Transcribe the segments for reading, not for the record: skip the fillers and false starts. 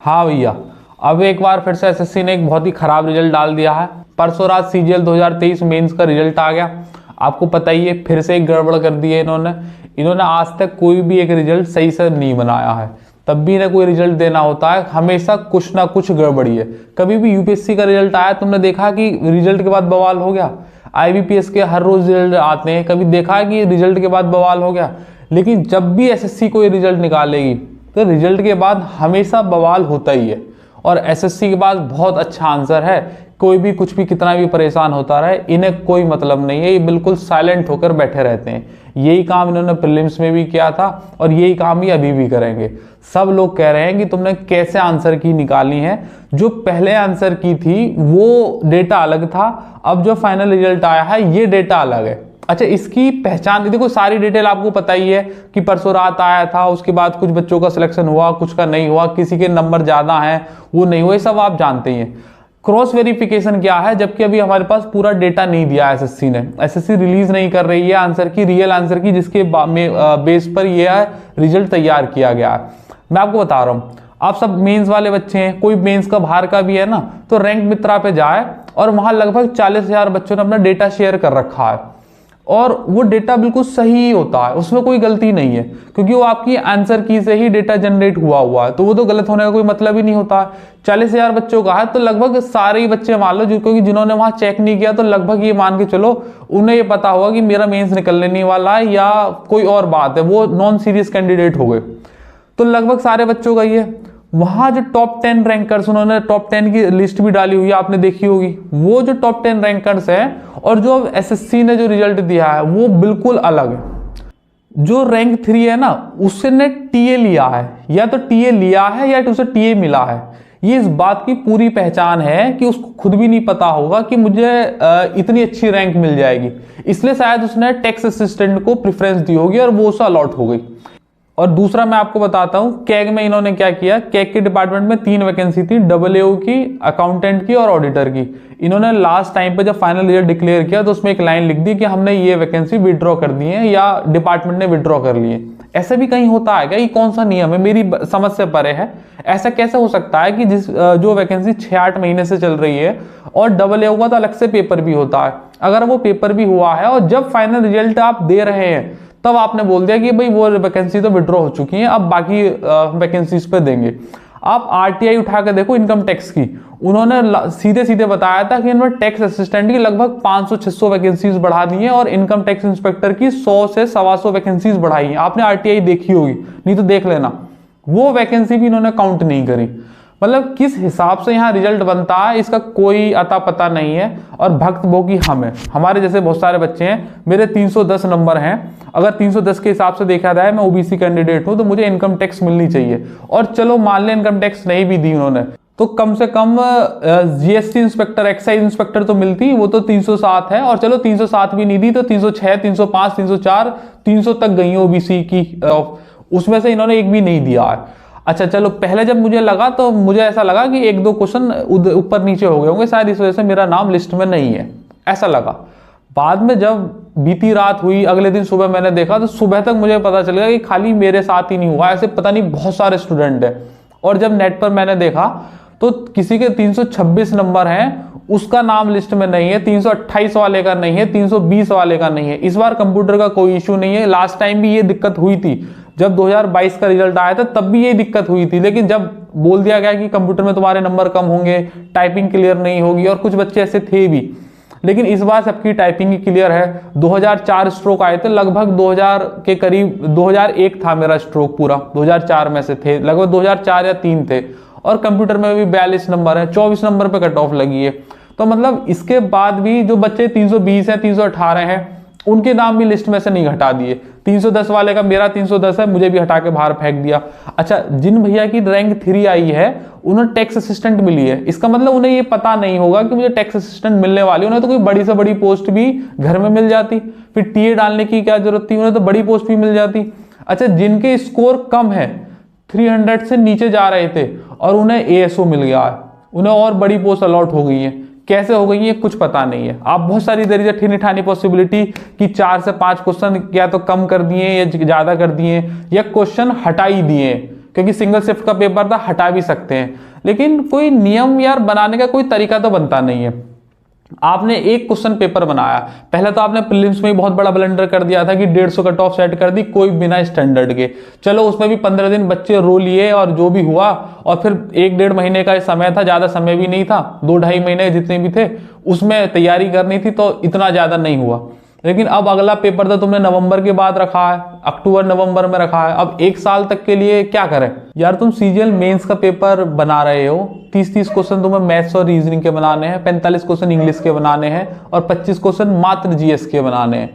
हाँ भैया, अब एक बार फिर से एसएससी ने एक बहुत ही खराब रिजल्ट डाल दिया है। परसों रात सीजीएल 2023 मेंस का रिजल्ट आ गया। आपको पता ही है, फिर से एक गड़बड़ कर दी है इन्होंने आज तक कोई भी एक रिजल्ट सही से नहीं बनाया है। तब भी इन्हें कोई रिजल्ट देना होता है, हमेशा कुछ ना कुछ गड़बड़ी है। कभी भी यूपीएससी का रिजल्ट आया, तुमने देखा कि रिजल्ट के बाद बवाल हो गया? आईबीपीएस के हर रोज रिजल्ट आते हैं, कभी देखा है कि रिजल्ट के बाद बवाल हो गया? लेकिन जब भी एसएससी कोई रिजल्ट निकालेगी तो रिजल्ट के बाद हमेशा बवाल होता ही है। और एसएससी के पास बहुत अच्छा आंसर है, कोई भी कुछ भी कितना भी परेशान होता रहे, इन्हें कोई मतलब नहीं है। ये बिल्कुल साइलेंट होकर बैठे रहते हैं। यही काम इन्होंने प्रीलिम्स में भी किया था और यही काम ही अभी भी करेंगे। सब लोग कह रहे हैं कि तुमने कैसे आंसर की निकाली है। जो पहले आंसर की थी वो डेटा अलग था, अब जो फाइनल रिजल्ट आया है ये डेटा अलग है। अच्छा, इसकी पहचान देखो, सारी डिटेल आपको पता ही है कि परसों रात आया था, उसके बाद कुछ बच्चों का सिलेक्शन हुआ, कुछ का नहीं हुआ, किसी के नंबर ज्यादा हैं, वो नहीं हुए, सब आप जानते ही हैं। क्रॉस वेरिफिकेशन क्या है, जबकि अभी हमारे पास पूरा डेटा नहीं दिया एसएससी ने। एसएससी रिलीज नहीं कर रही है आंसर की, रियल आंसर की, जिसके बेस पर यह रिजल्ट तैयार किया गया है। मैं आपको बता रहा हूँ, आप सब मेंस वाले बच्चे हैं, कोई मेंस का बाहर का भी है ना, तो रैंक मित्रा पे जाए और वहां लगभग 40,000 बच्चों ने अपना डेटा शेयर कर रखा है और वो डेटा बिल्कुल सही ही होता है, उसमें कोई गलती नहीं है, क्योंकि वो आपकी आंसर की से ही डेटा जनरेट हुआ है, तो वो तो गलत होने का कोई मतलब ही नहीं होता है। 40,000 बच्चों का है तो लगभग सारे ही बच्चे मान लो, क्योंकि जिन्होंने वहां चेक नहीं किया तो लगभग ये मान के चलो उन्हें ये पता होगा कि मेरा मेंस निकलने नहीं वाला है या कोई और बात है, वो नॉन सीरियस कैंडिडेट हो गए। तो लगभग सारे बच्चों का ये वहां जो टॉप 10 रैंकर्स, उन्होंने टॉप 10 की लिस्ट भी डाली हुई है, आपने देखी होगी। वो जो टॉप 10 रैंकर्स हैं और जो एसएससी ने जो रिजल्ट दिया है वो बिल्कुल अलग है। जो रैंक 3 है ना, उसने टीए लिया है, या तो टीए लिया है या तो उसे टीए मिला है। ये इस बात की पूरी पहचान है कि उसको खुद भी नहीं पता होगा कि मुझे इतनी अच्छी रैंक मिल जाएगी, इसलिए शायद उसने टैक्स असिस्टेंट को प्रेफरेंस दी होगी और वो उसे अलॉट हो गई। और दूसरा मैं आपको बताता हूं, कैग में इन्होंने क्या किया, कैग के डिपार्टमेंट में 3 वैकेंसी थी, AAO की, अकाउंटेंट की और ऑडिटर की। इन्होंने लास्ट टाइम पे जब फाइनल रिजल्ट डिक्लेयर किया तो उसमें एक लाइन लिख दी कि हमने ये वैकेंसी विड्रॉ कर दी है या डिपार्टमेंट ने विड्रॉ कर ली है। ऐसे भी कहीं होता है क्या? ये कौन सा नियम है, मेरी समझ से परे है। ऐसा कैसे हो सकता है कि जो वैकेंसी 6-8 महीने से चल रही है और AAO का तो अलग से पेपर भी होता है, अगर वो पेपर भी हुआ है और जब फाइनल रिजल्ट आप दे रहे हैं तब आपने बोल दिया कि भाई वो वैकेंसी तो विड्रॉ हो चुकी है, अब बाकी वैकेंसीज पे देंगे। आप आरटीआई उठा के देखो इनकम टैक्स की, उन्होंने सीधे सीधे बताया था कि इन्होंने टैक्स असिस्टेंट की लगभग 500-600 वैकेंसीज बढ़ा दी हैं और इनकम टैक्स इंस्पेक्टर की 100 से 125 वैकेंसीज बढ़ाई हैं। आपने आरटीआई देखी होगी, नहीं तो देख लेना, वो वैकेंसी भी इन्होंने काउंट नहीं करी। मतलब किस हिसाब से यहाँ रिजल्ट बनता है इसका कोई अता पता नहीं है। और भक्त भोगी हम है, हमारे जैसे बहुत सारे बच्चे हैं, मेरे 310 नंबर हैं, अगर 310 के हिसाब से देखा जाए, मैं ओबीसी कैंडिडेट हूं, तो मुझे इनकम टैक्स मिलनी चाहिए। और चलो मान लें इनकम टैक्स नहीं भी दी उन्होंने, तो कम से कम जीएसटी इंस्पेक्टर, एक्साइज इंस्पेक्टर तो मिलती, वो तो 307 है। और चलो 307 भी नहीं दी तो 306, 305, 304, 300 तक गई ओबीसी की, उसमें से इन्होंने एक भी नहीं दिया है। अच्छा चलो, पहले जब मुझे लगा तो मुझे ऐसा लगा कि 1-2 क्वेश्चन ऊपर नीचे हो गए होंगे, शायद इस वजह से मेरा नाम लिस्ट में नहीं है, ऐसा लगा। बाद में जब बीती रात हुई, अगले दिन सुबह मैंने देखा तो सुबह तक मुझे पता चल गया कि खाली मेरे साथ ही नहीं हुआ, ऐसे पता नहीं बहुत सारे स्टूडेंट हैं। और जब नेट पर मैंने देखा तो किसी के 326 नंबर हैं, उसका नाम लिस्ट में नहीं है, 328 वाले का नहीं है, 320 वाले का नहीं है। इस बार कंप्यूटर का कोई इश्यू नहीं है, लास्ट टाइम भी ये दिक्कत हुई थी, जब 2022 का रिजल्ट आया था तब भी ये दिक्कत हुई थी। लेकिन जब बोल दिया गया कि कंप्यूटर में तुम्हारे नंबर कम होंगे, टाइपिंग क्लियर नहीं होगी, और कुछ बच्चे ऐसे थे भी, लेकिन इस बार सबकी टाइपिंग ही क्लियर है। 2004 स्ट्रोक आए थे, लगभग 2000 के करीब, 2001 था मेरा स्ट्रोक पूरा, 2004 में से थे लगभग 2004 या 3 थे। और कंप्यूटर में भी 42 नंबर है, 24 नंबर पे कट ऑफ लगी है। तो मतलब इसके बाद भी जो बच्चे 320 है, 318 हैं, उनके नाम भी लिस्ट में से नहीं हटा दिए। 310 वाले का, मेरा 310 है, मुझे भी हटा के बाहर फेंक दिया। अच्छा, जिन भैया की रैंक 3 आई है उन्हें टैक्स असिस्टेंट मिली है, इसका मतलब उन्हें ये पता नहीं होगा कि मुझे टैक्स असिस्टेंट मिलने वाली, उन्हें तो कोई बड़ी से बड़ी पोस्ट भी घर में मिल जाती, फिर टीए डालने की क्या जरूरत थी, उन्हें तो बड़ी पोस्ट भी मिल जाती। अच्छा, जिनके स्कोर कम है, 300 से नीचे जा रहे थे और उन्हें एएसओ मिल गया है, उन्हें और बड़ी पोस्ट अलॉट हो गई है। कैसे हो गई है कुछ पता नहीं है। आप बहुत सारी देर से ठिनी ठानी पॉसिबिलिटी कि 4 से 5 क्वेश्चन या तो कम कर दिए या ज्यादा कर दिए या क्वेश्चन हटा ही दिए, क्योंकि सिंगल शिफ्ट का पेपर था, हटा भी सकते हैं, लेकिन कोई नियम यार बनाने का कोई तरीका तो बनता नहीं है। आपने एक क्वेश्चन पेपर बनाया, पहले तो आपने प्रीलिम्स में ही बहुत बड़ा ब्लंडर कर दिया था कि 150 कट ऑफ सेट कर दी कोई बिना स्टैंडर्ड के। चलो उसमें भी 15 दिन बच्चे रो लिए और जो भी हुआ, और फिर 1-1.5 महीने का समय था, ज्यादा समय भी नहीं था, 2-2.5 महीने जितने भी थे उसमें तैयारी करनी थी, तो इतना ज्यादा नहीं हुआ। लेकिन अब अगला पेपर तो तुमने नवंबर के बाद रखा है, अक्टूबर नवंबर में रखा है, अब 1 साल तक के लिए क्या करें यार। तुम सीजीएल मेंस का पेपर बना रहे हो, 30-30 क्वेश्चन तुम्हें मैथ्स और रीजनिंग के बनाने हैं, 45 क्वेश्चन इंग्लिश के बनाने हैं और 25 क्वेश्चन मात्र जीएस के बनाने हैं।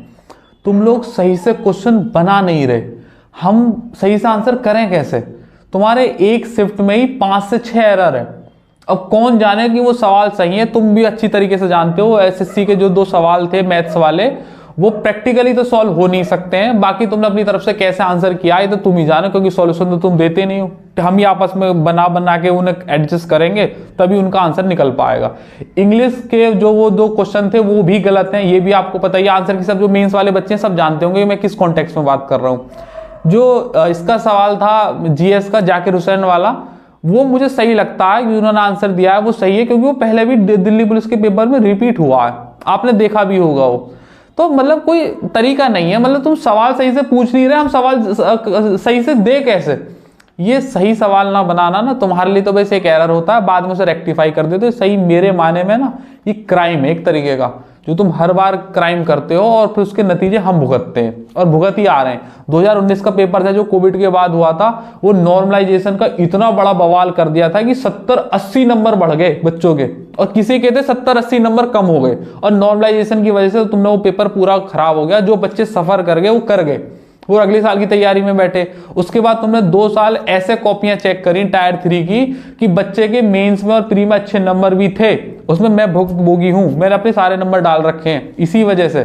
तुम लोग सही से क्वेश्चन बना नहीं रहे, हम सही से आंसर करें कैसे? तुम्हारे एक शिफ्ट में ही 5 से 6 एरर है। अब कौन जाने कि वो सवाल सही है, तुम भी अच्छी तरीके से जानते हो एसएससी के जो 2 सवाल थे मैथ्स वाले, वो प्रैक्टिकली तो सॉल्व हो नहीं सकते हैं, बाकी तुमने अपनी तरफ से कैसे आंसर किया है तो तुम ही जानो, क्योंकि सॉल्यूशन तो तुम देते नहीं हो। हम ही आपस में बना के उन्हें एडजस्ट करेंगे तभी उनका आंसर निकल पाएगा। इंग्लिश के जो वो 2 क्वेश्चन थे वो भी गलत हैं, ये भी आपको पता ही। आंसर की सब जो मेंस वाले बच्चे हैं सब जानते होंगे मैं किस कॉन्टेक्स्ट में बात कर रहा हूँ। जो इसका सवाल था जीएस का जाकिर हुसैन वाला, वो मुझे सही लगता है कि उन्होंने आंसर दिया है वो सही है, क्योंकि वो पहले भी दिल्ली पुलिस के पेपर में रिपीट हुआ है, आपने देखा भी होगा वो। तो मतलब कोई तरीका नहीं है, मतलब तुम सवाल सही से पूछ नहीं रहे, हम सवाल सही से दे कैसे? ये सही सवाल ना बनाना ना तुम्हारे लिए तो वैसे एक एरर होता है, बाद में उसे रेक्टिफाई कर देते हो। सही मेरे माने में ना ये क्राइम है एक तरीके का, जो तुम हर बार क्राइम करते हो और फिर उसके नतीजे हम भुगतते हैं और भुगत ही आ रहे हैं। 2019 का पेपर था जो कोविड के बाद हुआ था, वो नॉर्मलाइजेशन का इतना बड़ा बवाल कर दिया था कि 70-80 नंबर बढ़ गए बच्चों के, और किसी के थे 70-80 नंबर कम हो गए, और नॉर्मलाइजेशन की वजह से तुमने वो पेपर पूरा खराब हो गया। जो बच्चे सफर कर गए वो कर गए, वो अगले साल की तैयारी में बैठे। उसके बाद तुमने 2 साल ऐसे कॉपियां चेक करी टायर 3 की कि बच्चे के मेंस में और प्री में अच्छे नंबर भी थे, उसमें मैं भुक्तभोगी हूं, मैंने अपने सारे नंबर डाल रखे हैं इसी वजह से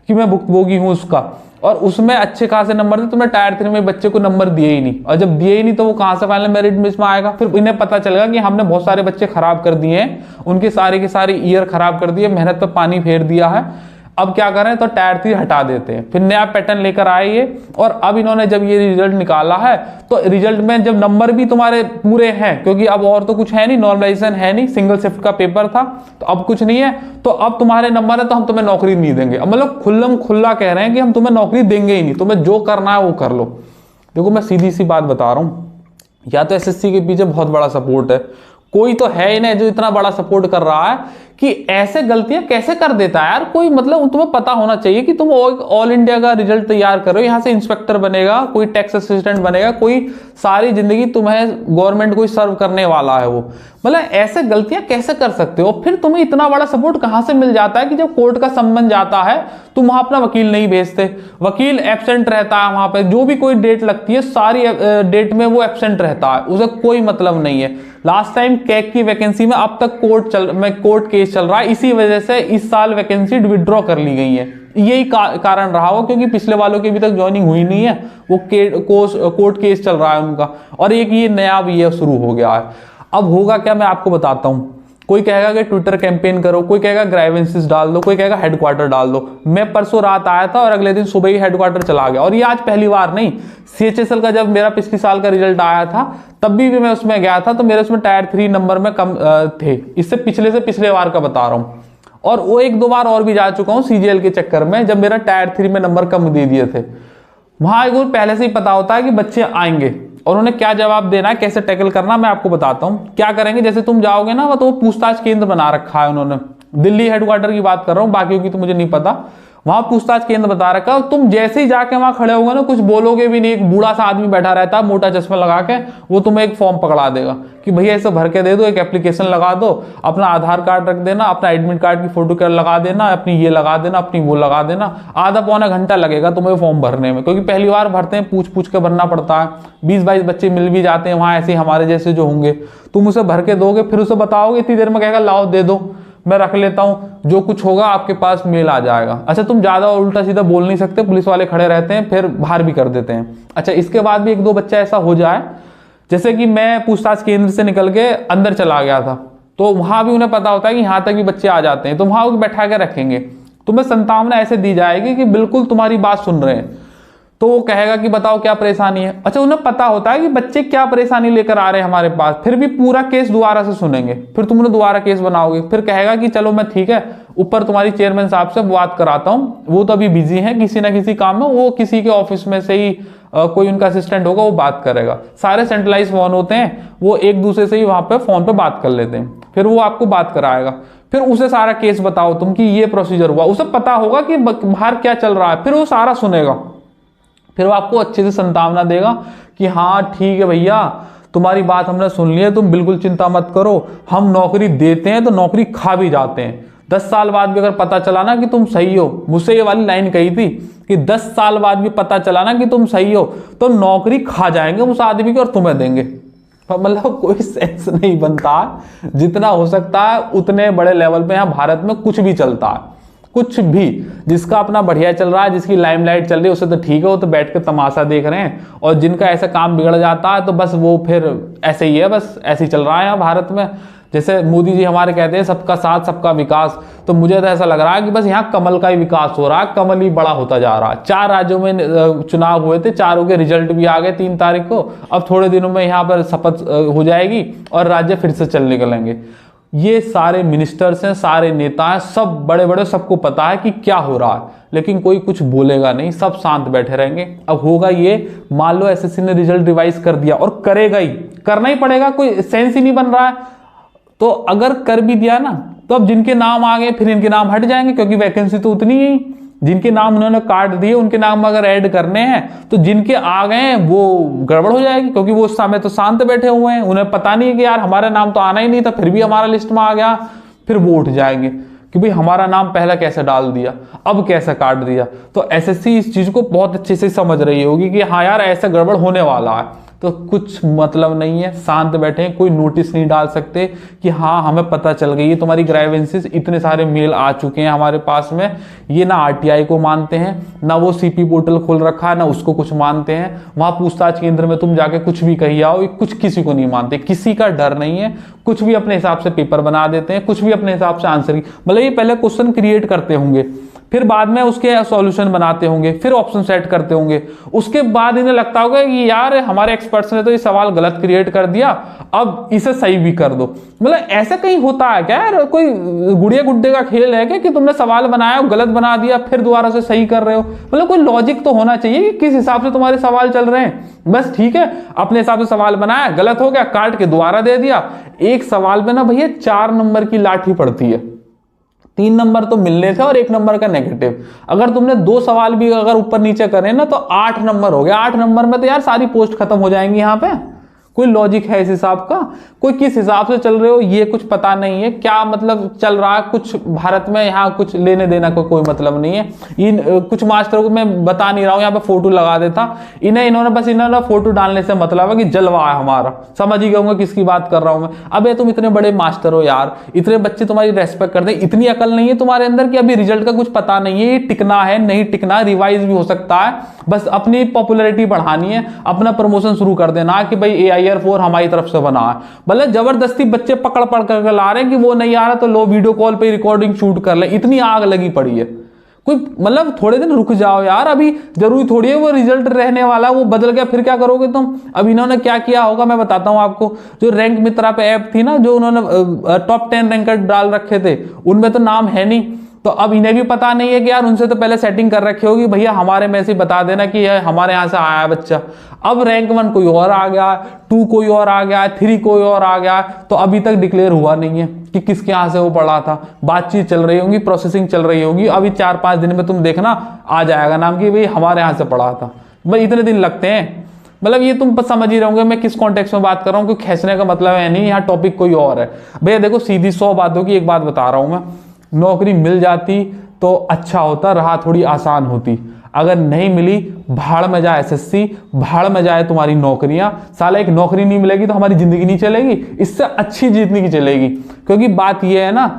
कि मैं भुक्तभोगी हूं उसका, और उसमें अच्छे खासे नंबर थे। तुमने टायर 3 में बच्चे को नंबर दिए ही नहीं, और जब दिए ही नहीं तो वो कहां से फाइनल मेरिट लिस्ट में आएगा? फिर इन्हें पता चलेगा कि हमने बहुत सारे बच्चे खराब कर दिए हैं, उनके सारे के सारे ईयर खराब कर दिए, मेहनत पे पानी फेर दिया है। अब क्या करें, तो टायर 3 हटा देते हैं, फिर नया पैटर्न लेकर आए ये। और अब इन्होंने जब ये रिजल्ट निकाला है तो रिजल्ट में जब नंबर भी तुम्हारे पूरे हैं, क्योंकि अब और तो कुछ है नहीं, नॉर्मलाइजेशन है नहीं, सिंगल शिफ्ट का पेपर था तो अब कुछ नहीं है, तो अब तुम्हारे नंबर है तो हम तुम्हें नौकरी नहीं देंगे। अब मतलब खुल्लम खुल्ला कह रहे हैं कि हम तुम्हें नौकरी देंगे ही नहीं, तुम्हें जो करना है वो कर लो। देखो मैं सीधी सी बात बता रहा हूँ, या तो एसएससी के पीछे बहुत बड़ा सपोर्ट है, कोई तो है ही नहीं जो इतना बड़ा सपोर्ट कर रहा है कि ऐसे गलतियां कैसे कर देता है यार कोई। मतलब तुम्हें पता होना चाहिए कि तुम ऑल इंडिया का रिजल्ट तैयार करो, यहाँ से इंस्पेक्टर बनेगा, कोई टैक्स असिस्टेंट बनेगा, कोई सारी जिंदगी तुम्हें गवर्नमेंट को सर्व करने वाला है वो। मतलब ऐसे गलतियां कैसे कर सकते हो? फिर तुम्हें इतना बड़ा सपोर्ट कहां से मिल जाता है कि जब कोर्ट का संबंध जाता है तुम वहां अपना वकील नहीं भेजते, वकील एब्सेंट रहता है वहां पे, जो भी कोई डेट लगती है सारी डेट में वो एब्सेंट रहता है, उसे कोई मतलब नहीं है। लास्ट टाइम कैग की वैकेंसी में अब तक कोर्ट केस चल रहा है, इसी वजह से इस साल वैकेंसी विड्रॉ कर ली गई है, यही कारण रहा हो, क्योंकि पिछले वालों की अभी तक ज्वाइनिंग हुई नहीं है, वो कोर्ट केस चल रहा है उनका, और एक ये नया भी है शुरू हो गया है। अब होगा क्या मैं आपको बताता हूं। कोई कहेगा कि ट्विटर कैंपेन करो, कोई कहेगा ग्राइवेंसेस डाल दो, कोई कहेगा हेडक्वार्टर डाल दो। मैं परसों रात आया था और अगले दिन सुबह ही हेडक्वार्टर चला गया, और ये आज पहली बार नहीं। सीएचएसएल का जब मेरा पिछले साल का रिजल्ट आया था तब भी मैं उसमें गया था, तो मेरे उसमें टायर 3 नंबर में कम थे, इससे पिछले बार का बता रहा हूं। और वो 1-2 बार और भी जा चुका हूं सीजीएल के चक्कर में, जब मेरा टायर 3 में नंबर कम दे दिए थे। वहां एक पहले से ही पता होता है कि बच्चे आएंगे और उन्हें क्या जवाब देना है, कैसे टैकल करना, मैं आपको बताता हूं क्या करेंगे। जैसे तुम जाओगे ना, तो वो पूछताछ केंद्र बना रखा है उन्होंने, दिल्ली हेडक्वार्टर की बात कर रहा हूं, बाकियों की तो मुझे नहीं पता। वहां पूछताछ केंद्र बता रखा है, तुम जैसे ही जाके वहां खड़े होगे ना, कुछ बोलोगे भी नहीं, एक बूढ़ा सा आदमी बैठा रहता है मोटा चश्मा लगा के, वो तुम्हें एक फॉर्म पकड़ा देगा कि भैया इसे भर के दे दो, एक एप्लीकेशन लगा दो, अपना आधार कार्ड रख देना, अपना एडमिट कार्ड की फोटो लगा देना, अपनी ये लगा देना, अपनी वो लगा देना। आधा पौना घंटा लगेगा तुम्हें फॉर्म भरने में, क्योंकि पहली बार भरते हैं, पूछ पूछ के भरना पड़ता है। 20-22 बच्चे मिल भी जाते हैं वहां ऐसे हमारे जैसे जो होंगे, तुम उसे भर के दोगे, फिर उसे बताओगे, इतनी देर में कहेगा लाओ दे दो, मैं रख लेता हूं, जो कुछ होगा आपके पास मेल आ जाएगा। अच्छा, तुम ज्यादा उल्टा सीधा बोल नहीं सकते, पुलिस वाले खड़े रहते हैं, फिर बाहर भी कर देते हैं। अच्छा, इसके बाद भी 1-2 बच्चा ऐसा हो जाए, जैसे कि मैं पूछताछ केंद्र से निकल के अंदर चला गया था, तो वहां भी उन्हें पता होता है कि यहां तक भी बच्चे आ जाते हैं, तो वहां बैठा के रखेंगे, तुम्हें संतावना ऐसे दी जाएगी कि बिल्कुल तुम्हारी बात सुन रहे हैं। तो वो कहेगा कि बताओ क्या परेशानी है। अच्छा, उन्हें पता होता है कि बच्चे क्या परेशानी लेकर आ रहे हैं हमारे पास, फिर भी पूरा केस दोबारा से सुनेंगे, फिर तुम उन्हें दोबारा केस बनाओगे, फिर कहेगा कि चलो मैं ठीक है ऊपर तुम्हारी चेयरमैन साहब से बात कराता हूँ, वो तो अभी बिजी हैं किसी ना किसी काम में, वो किसी के ऑफिस में से ही कोई उनका असिस्टेंट होगा वो बात करेगा। सारे सेंट्रलाइज फोन होते हैं, वो एक दूसरे से ही वहां पे फोन पे बात कर लेते हैं, फिर वो आपको बात कराएगा, फिर उसे सारा केस बताओ तुम कि ये प्रोसीजर हुआ, उसे पता होगा कि बाहर क्या चल रहा है, फिर वो सारा सुनेगा, फिर वो आपको अच्छे से संतावना देगा कि हाँ ठीक है भैया तुम्हारी बात हमने सुन ली है, तुम बिल्कुल चिंता मत करो, हम नौकरी देते हैं तो नौकरी खा भी जाते हैं। 10 साल बाद भी अगर पता चला ना कि तुम सही हो, मुझसे ये वाली लाइन कही थी कि 10 साल बाद भी पता चला ना कि तुम सही हो तो नौकरी खा जाएंगे उस आदमी की और तुम्हें देंगे। मतलब कोई सेंस नहीं बनता, जितना हो सकता है उतने बड़े लेवल पे यहाँ भारत में कुछ भी चलता है, कुछ भी। जिसका अपना बढ़िया चल रहा है, जिसकी लाइमलाइट चल रही है उसे तो ठीक है, वो तो बैठ के तमाशा देख रहे हैं, और जिनका ऐसा काम बिगड़ जाता है तो बस वो फिर ऐसे ही है, बस ऐसे ही चल रहा है यहाँ भारत में। जैसे मोदी जी हमारे कहते हैं सबका साथ सबका विकास, तो मुझे तो ऐसा लग रहा है कि बस यहाँ कमल का ही विकास हो रहा है, कमल ही बड़ा होता जा रहा है। 4 राज्यों में चुनाव हुए थे, चारों के रिजल्ट भी आ गए 3 तारीख को, अब थोड़े दिनों में यहाँ पर शपथ हो जाएगी और राज्य फिर से चल निकलेंगे। ये सारे मिनिस्टर्स हैं, सारे नेता हैं, सब बड़े बड़े, सबको पता है कि क्या हो रहा है, लेकिन कोई कुछ बोलेगा नहीं, सब शांत बैठे रहेंगे। अब होगा ये, मान लो एसएससी ने रिजल्ट रिवाइज कर दिया, और करेगा ही, करना ही पड़ेगा, कोई सेंस ही नहीं बन रहा है। तो अगर कर भी दिया ना, तो अब जिनके नाम आ गए फिर इनके नाम हट जाएंगे, क्योंकि वैकेंसी तो उतनी ही, जिनके नाम उन्होंने काट दिए उनके नाम अगर ऐड करने हैं तो जिनके आ गए हैं वो गड़बड़ हो जाएगी, क्योंकि वो उस समय तो शांत बैठे हुए हैं, उन्हें पता नहीं है कि यार हमारा नाम तो आना ही नहीं था, फिर भी हमारा लिस्ट में आ गया, फिर वो उठ जाएंगे कि भाई हमारा नाम पहला कैसे डाल दिया, अब कैसे काट दिया। तो एसएससी इस चीज को बहुत अच्छे से समझ रही होगी कि हाँ यार ऐसा गड़बड़ होने वाला है, तो कुछ मतलब नहीं है, शांत बैठे, कोई नोटिस नहीं डाल सकते कि हाँ हमें पता चल गई है तुम्हारी ग्राइवेंसीज, इतने सारे मेल आ चुके हैं हमारे पास में। ये ना आरटीआई को मानते हैं, ना वो सीपी पोर्टल खोल रखा है, ना उसको कुछ मानते हैं। वहां पूछताछ केंद्र में तुम जाके कुछ भी कही आओ, कुछ किसी को नहीं मानते, किसी का डर नहीं है, कुछ भी अपने हिसाब से पेपर बना देते हैं, कुछ भी अपने हिसाब से आंसर, मतलब ये पहले क्वेश्चन क्रिएट करते होंगे, फिर बाद में उसके सॉल्यूशन बनाते होंगे, फिर ऑप्शन सेट करते होंगे, उसके बाद इन्हें लगता होगा कि यार हमारे एक्सपर्ट्स ने तो ये सवाल गलत क्रिएट कर दिया, अब इसे सही भी कर दो। मतलब ऐसा कहीं होता है क्या यार, कोई गुड़िया गुड्डे का खेल है क्या कि तुमने सवाल बनाया गलत बना दिया फिर दोबारा से सही कर रहे हो? मतलब कोई लॉजिक तो होना चाहिए कि किस हिसाब से तुम्हारे सवाल चल रहे हैं। बस ठीक है, अपने हिसाब से सवाल बनाया, गलत हो गया, काट के दोबारा दे दिया। एक सवाल में ना भैया 4 नंबर की लाठी पड़ती है, 3 नंबर तो मिलने थे और 1 नंबर का नेगेटिव। अगर तुमने 2 सवाल भी अगर ऊपर नीचे करे ना तो 8 नंबर हो गया। 8 नंबर में तो यार सारी पोस्ट खत्म हो जाएंगी। यहाँ पे कोई लॉजिक है इस हिसाब का? कोई किस हिसाब से चल रहे हो ये कुछ पता नहीं है, क्या मतलब चल रहा है कुछ भारत में, यहाँ कुछ लेने देना को कोई मतलब नहीं है। इन कुछ मास्टरों को मैं बता नहीं रहा हूँ, यहाँ पे फोटो लगा देता, इन्होंने फोटो डालने से मतलब है कि जलवा है हमारा, समझ ही गए किसकी बात कर रहा हूँ मैं। अब तुम इतने बड़े मास्टर हो यार, इतने बच्चे तुम्हारी रेस्पेक्ट करते हैं, इतनी अकल नहीं है तुम्हारे अंदर कि अभी रिजल्ट का कुछ पता नहीं है, ये टिकना है नहीं टिकना, रिवाइज भी हो सकता है, बस अपनी पॉपुलैरिटी बढ़ानी है, अपना प्रमोशन शुरू कर देना कि भाई AIR4 हमारी तरफ से बना है। मतलब जबरदस्ती बच्चे पकड़ कर ला रहे हैं कि वो नहीं आ रहा तो लो वीडियो कॉल पे रिकॉर्डिंग शूट कर ले, इतनी आग लगी पड़ी है। कोई मतलब थोड़े दिन रुक जाओ यार, अभी जरूरी थोड़ी है वो रिजल्ट रहने वाला, वो बदल गया फिर क्या करोगे तुम? अब इन्होंने क्या किया होगा मैं बताता हूं आपको। जो रैंक मित्रा पे ऐप थी ना, जो उन्होंने टॉप 10 रैंकर डाल रखे थे, उनमें तो नाम है नहीं, तो अब इन्हें भी पता नहीं है कि यार उनसे तो पहले सेटिंग कर रखी होगी, भैया हमारे में से बता देना कि हमारे यहाँ से आया है बच्चा। अब रैंक 1 कोई और आ गया, 2 कोई और आ गया, 3 कोई और आ गया, तो अभी तक डिक्लेयर हुआ नहीं है कि किसके यहाँ से वो पढ़ा था। बातचीत चल रही होगी, प्रोसेसिंग चल रही होगी, अभी 4-5 दिन में तुम देखना आ जाएगा नाम कि भाई हमारे यहाँ से पढ़ा था। भाई इतने दिन लगते हैं, मतलब ये तुम समझ ही रहोगे मैं किस कॉन्टेक्स्ट में बात कर रहा हूँ, क्योंकि खींचने का मतलब है नहीं, यहाँ टॉपिक कोई और है। भैया देखो सीधी 100 बातों की एक बात बता रहा हूँ मैं, नौकरी मिल जाती तो अच्छा होता, राह थोड़ी आसान होती। अगर नहीं मिली, भाड़ में जाए एसएससी, भाड़ में जाए तुम्हारी नौकरियां, साला एक नौकरी नहीं मिलेगी तो हमारी जिंदगी नहीं चलेगी, इससे अच्छी जिंदगी चलेगी। क्योंकि बात यह है ना,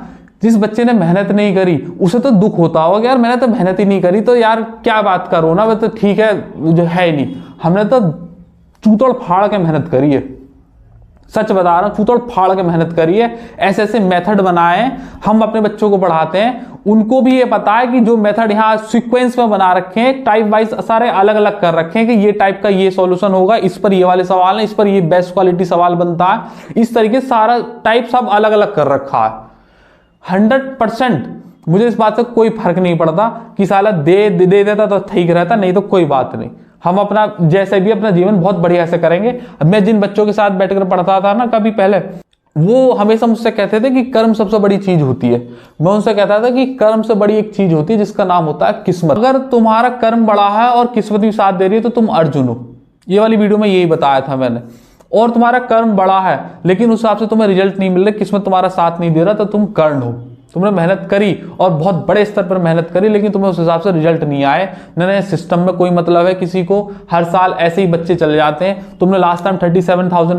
जिस बच्चे ने मेहनत नहीं करी उसे तो दुख होता होगा कि यार मैंने तो मेहनत ही नहीं करी, तो यार क्या बात करो ना, तो ठीक है जो है ही नहीं, हमने तो चूतड़ फाड़ के मेहनत करी है। सच बता रहा हूं, चूतड़ फाड़ के मेहनत करिए, ऐसे ऐसे मेथड बनाए। हम अपने बच्चों को पढ़ाते हैं, उनको भी ये पता है कि जो मेथड यहाँ सीक्वेंस में बना रखे हैं, टाइप वाइज सारे अलग अलग कर रखे हैं कि ये टाइप का ये सॉल्यूशन होगा, इस पर ये वाले सवाल है, इस पर ये बेस्ट क्वालिटी सवाल बनता है, इस तरीके से सारा टाइप सब अलग अलग कर रखा है। 100% मुझे इस बात से कोई फर्क नहीं पड़ता कि साला दे देता तो ठीक रहता, नहीं तो कोई बात नहीं, हम अपना जैसे भी अपना जीवन बहुत बढ़िया से करेंगे। मैं जिन बच्चों के साथ बैठकर पढ़ता था ना कभी पहले, वो हमेशा मुझसे कहते थे कि कर्म सबसे बड़ी चीज होती है। मैं उनसे कहता था कि कर्म से बड़ी एक चीज होती है जिसका नाम होता है किस्मत। अगर तुम्हारा कर्म बड़ा है और किस्मत भी साथ दे रही है तो तुम अर्जुन हो। ये वाली वीडियो में यही बताया था मैंने। और तुम्हारा कर्म बड़ा है लेकिन उस हिसाब से तुम्हें रिजल्ट नहीं मिल रहा, किस्मत तुम्हारा साथ नहीं दे रहा, तो तुम कर्ण हो। तुमने मेहनत करी और बहुत बड़े स्तर पर मेहनत करी, लेकिन तुम्हें उस हिसाब से रिजल्ट नहीं आए। नए सिस्टम में कोई मतलब है किसी को, हर साल ऐसे ही बच्चे चले जाते हैं। तुमने लास्ट टाइम 37,000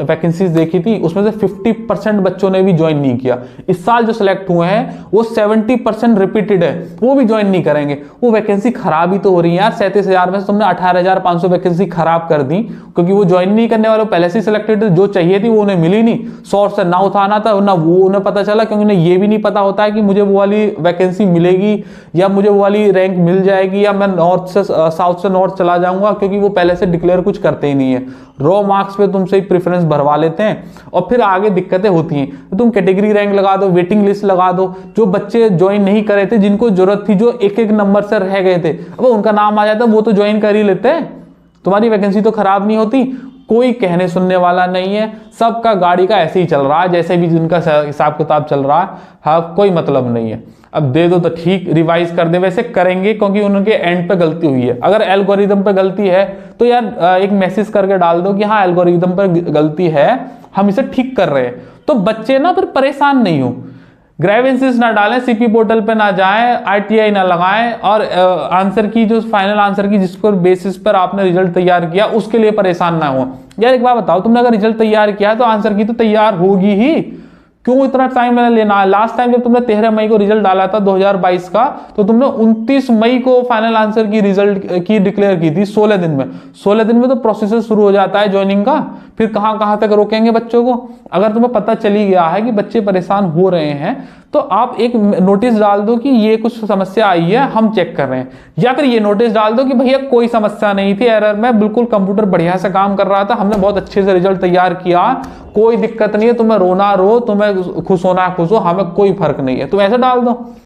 वैकेंसीज देखी थी, उसमें से 50% बच्चों ने भी ज्वाइन नहीं किया। इस साल जो सिलेक्ट हुए हैं वो 70% रिपीटेड है, वो भी ज्वाइन नहीं करेंगे। वो वैकेंसी खराब ही तो हो रही है यार। 37,000 में से तुमने 18,500 वैकेंसी खराब कर दी, क्योंकि वो ज्वाइन नहीं करने वाले पहले से सिलेक्टेड, जो चाहिए थी वो उन्हें मिली नहीं। सोर्स से ना उठाना था ना वो उन्हें पता चला, क्योंकि उन्हें ये भी नहीं पता होता है कि मुझे वो वाली वैकेंसी मिलेगी या मुझे वो वाली रैंक मिल जाएगी या मैं नॉर्थ से साउथ से नॉर्थ चला जाऊंगा, क्योंकि वो पहले से डिक्लेयर कुछ करते ही नहीं है। रॉ मार्क्स पे तुमसे प्रेफरेंस भरवा लेते हैं और फिर आगे दिक्कतें होती हैं। तो तुम कैटेगरी रैंक लगा दो, वेटिंग लिस्ट लगा दो। जो बच्चे ज्वाइन नहीं करे थे, जिनको जरूरत थी, जो एक एक नंबर से रह गए थे, अब उनका नाम आ जाता, वो तो ज्वाइन कर ही लेते। तुम्हारी वैकेंसी तो खराब नहीं होती। कोई कहने सुनने वाला नहीं है, सबका गाड़ी का ऐसे ही चल रहा है, जैसे भी जिनका हिसाब किताब चल रहा है। हाँ, कोई मतलब नहीं है। अब दे दो तो ठीक, रिवाइज कर दे, वैसे करेंगे क्योंकि उनके एंड पे गलती हुई है। अगर एल्गोरिदम पे गलती है तो यार एक मैसेज करके डाल दो कि हाँ एल्गोरिदम पर गलती है, हम इसे ठीक कर रहे हैं, तो बच्चे ना फिर परेशान नहीं हो। ग्रेवेंसीज ना डालें, सीपी पोर्टल पे ना जाएं, आईटीआई ना लगाएं, और आंसर की जो फाइनल आंसर की जिस पर बेसिस पर आपने रिजल्ट तैयार किया उसके लिए परेशान ना हो। यार एक बात बताओ, तुमने अगर रिजल्ट तैयार किया है तो आंसर की तो तैयार होगी ही, क्यों इतना टाइम मैंने लेना है? लास्ट टाइम जब तुमने 13 मई को रिजल्ट डाला था 2022 का, तो तुमने 29 मई को फाइनल आंसर की रिजल्ट की डिक्लेयर की थी 16 दिन में। 16 दिन में तो प्रोसेस शुरू हो जाता है ज्वाइनिंग का, फिर कहां तक रोकेंगे बच्चों को? अगर तुम्हें पता चली गया है कि बच्चे परेशान हो रहे हैं तो आप एक नोटिस डाल दो कि ये कुछ समस्या आई है, हम चेक कर रहे हैं। या फिर ये नोटिस डाल दो कि भैया कोई समस्या नहीं थी, एरर में बिल्कुल कंप्यूटर बढ़िया से काम कर रहा था, हमने बहुत अच्छे से रिजल्ट तैयार किया, कोई दिक्कत नहीं है, तुम्हें रोना रो, तुम्हें खुश होना खुश हो, हमें कोई फर्क नहीं है। तुम ऐसे डाल दो।